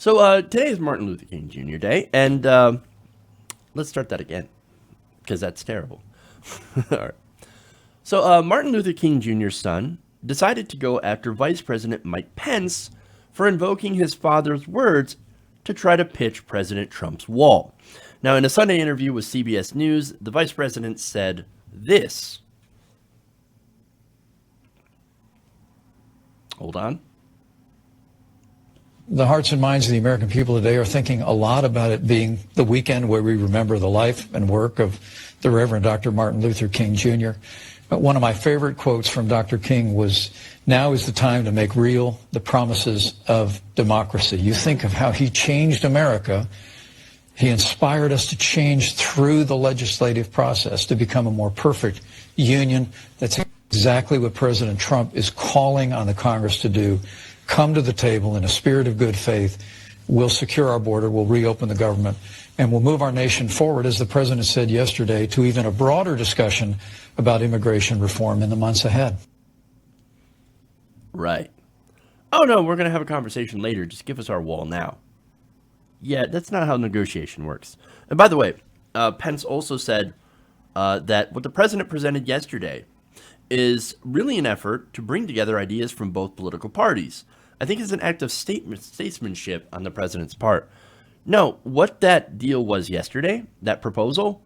Today is Martin Luther King Jr. Day, and let's start that again, because that's terrible. All right. Martin Luther King Jr.'s son decided to go after Vice President Mike Pence for invoking his father's words to try to pitch President Trump's wall. Now, in a Sunday interview with CBS News, the vice president said this. Hold on. The hearts and minds of the American people today are thinking a lot about it being the weekend where we remember the life and work of the Reverend Dr. Martin Luther King Jr. But one of my favorite quotes from Dr. King was, "Now is the time to make real the promises of democracy." You think of how he changed America. He inspired us to change through the legislative process to become a more perfect union. That's exactly what President Trump is calling on the Congress to do. Come to the table in a spirit of good faith. We'll secure our border, we'll reopen the government, and we'll move our nation forward, as the president said yesterday, to even a broader discussion about immigration reform in the months ahead. Right. Oh, no, we're going to have a conversation later. Just give us our wall now. Yeah, that's not how negotiation works. And by the way, Pence also said that what the president presented yesterday is really an effort to bring together ideas from both political parties. I think it's an act of statesmanship on the president's part. No, what that deal was yesterday, that proposal,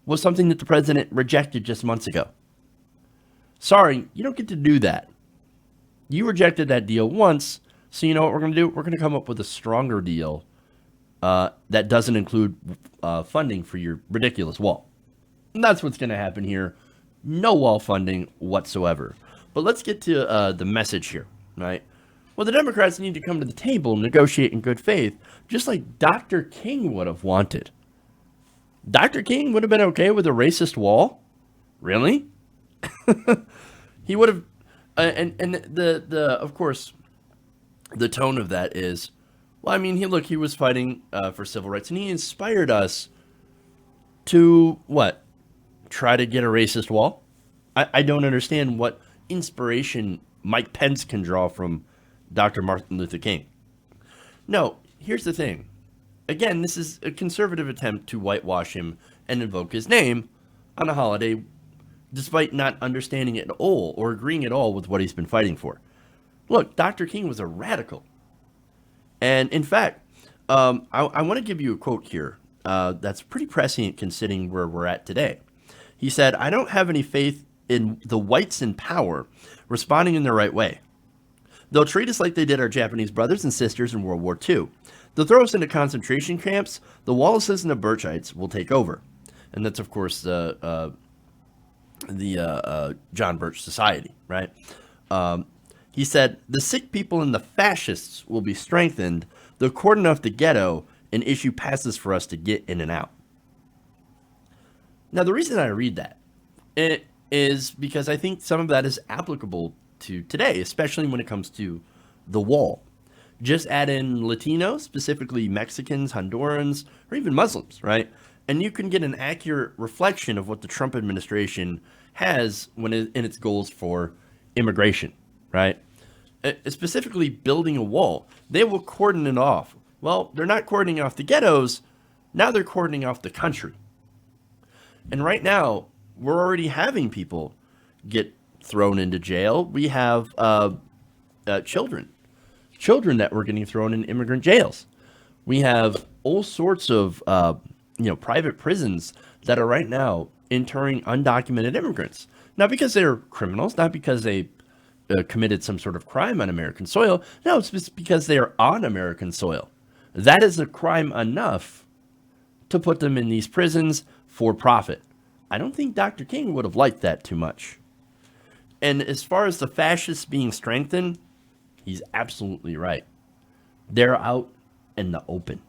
was something that the president rejected just months ago. Sorry, you don't get to do that. You rejected that deal once, so you know what we're going to do? We're going to come up with a stronger deal that doesn't include funding for your ridiculous wall. And that's what's going to happen here. No wall funding whatsoever. But let's get to the message here, right? Well, the Democrats need to come to the table and negotiate in good faith, just like Dr. King would have wanted. Dr. King would have been okay with a racist wall? Really? He would have, and the of course, the tone of that is, well, I mean, he was fighting for civil rights, and he inspired us to, what, try to get a racist wall? I don't understand what inspiration Mike Pence can draw from Dr. Martin Luther King. No, here's the thing. Again, this is a conservative attempt to whitewash him and invoke his name on a holiday, despite not understanding it at all or agreeing at all with what he's been fighting for. Look, Dr. King was a radical. And in fact, I want to give you a quote here that's pretty prescient considering where we're at today. He said, "I don't have any faith in the whites in power responding in the right way. They'll treat us like they did our Japanese brothers and sisters in World War II. They'll throw us into concentration camps. The Wallaces and the Birchites will take over." And that's, of course, the John Birch Society, right? He said, "The sick people and the fascists will be strengthened. They'll cordon off the ghetto and issue passes for us to get in and out." Now, the reason I read that it is because I think some of that is applicable to today, especially when it comes to the wall. Just add in Latinos, specifically Mexicans, Hondurans, or even Muslims, right? And you can get an accurate reflection of what the Trump administration has in its goals for immigration, right? Specifically building a wall. They will cordon it off. Well, they're not cordoning off the ghettos. Now they're cordoning off the country. And right now, we're already having people get thrown into jail. We have children that were getting thrown in immigrant jails. We have all sorts of private prisons that are right now interning undocumented immigrants. Not because they're criminals, not because they committed some sort of crime on American soil. No, it's just because they are on American soil. That is a crime enough to put them in these prisons for profit. I don't think Dr. King would have liked that too much. And as far as the fascists being strengthened, he's absolutely right. They're out in the open.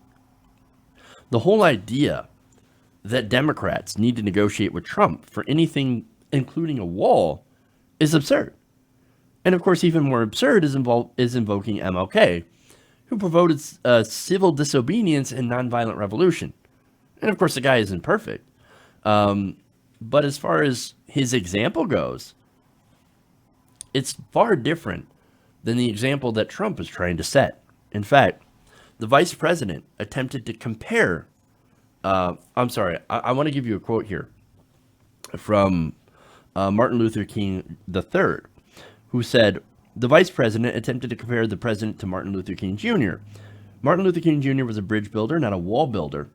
The whole idea that Democrats need to negotiate with Trump for anything, including a wall, is absurd. And of course, even more absurd is invoking MLK, who promoted civil disobedience and nonviolent revolution. And of course, the guy isn't perfect. But as far as his example goes, it's far different than the example that Trump is trying to set. In fact, The vice president attempted to compare. I'm sorry, I want to give you a quote here from Martin Luther King III, who said, the vice president attempted to compare the president to Martin Luther King Jr. Martin Luther King Jr. was a bridge builder, not a wall builder.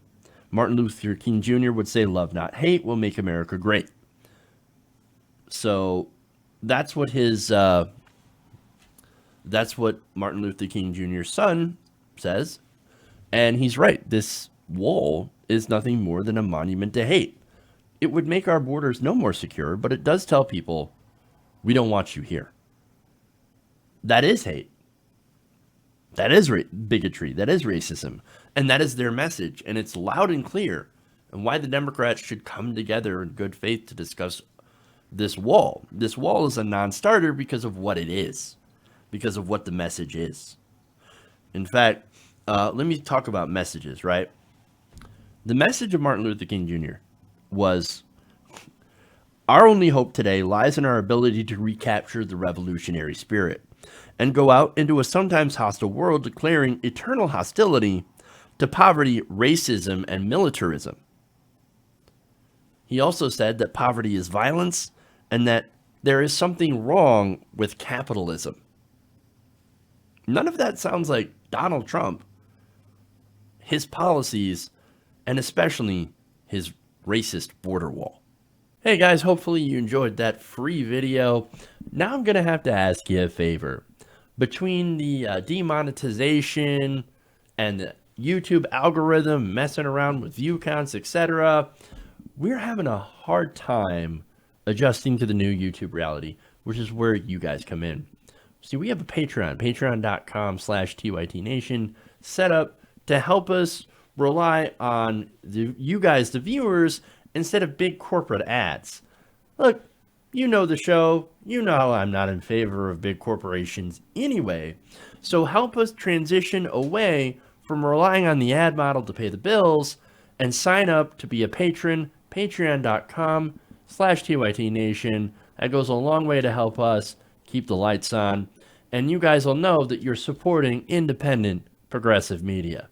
Martin Luther King Jr. would say, love, not hate, will make America great. So that's what that's what Martin Luther King Jr.'s son says. And he's right. This wall is nothing more than a monument to hate. It would make our borders no more secure, but it does tell people, we don't want you here. That is hate. That is bigotry. That is racism. And that is their message. And it's loud and clear. And why the Democrats should come together in good faith to discuss this wall. This wall is a non-starter because of what it is. Because of what the message is. In fact, let me talk about messages, right? The message of Martin Luther King Jr. was, our only hope today lies in our ability to recapture the revolutionary spirit and go out into a sometimes hostile world declaring eternal hostility to poverty, racism, and militarism. He also said that poverty is violence and that there is something wrong with capitalism. None of that sounds like Donald Trump, his policies, and especially his racist border wall. Hey guys, hopefully you enjoyed that free video. Now I'm going to have to ask you a favor. Between the demonetization and the YouTube algorithm messing around with view counts, etc., we're having a hard time adjusting to the new YouTube reality, which is where you guys come in. See, we have a Patreon, patreon.com/TYTNation, set up to help us rely on you guys, the viewers, instead of big corporate ads. Look, you know the show. You know I'm not in favor of big corporations anyway. So help us transition away from relying on the ad model to pay the bills and sign up to be a patron, patreon.com/TYTNation. That goes a long way to help us keep the lights on. And you guys will know that you're supporting independent progressive media.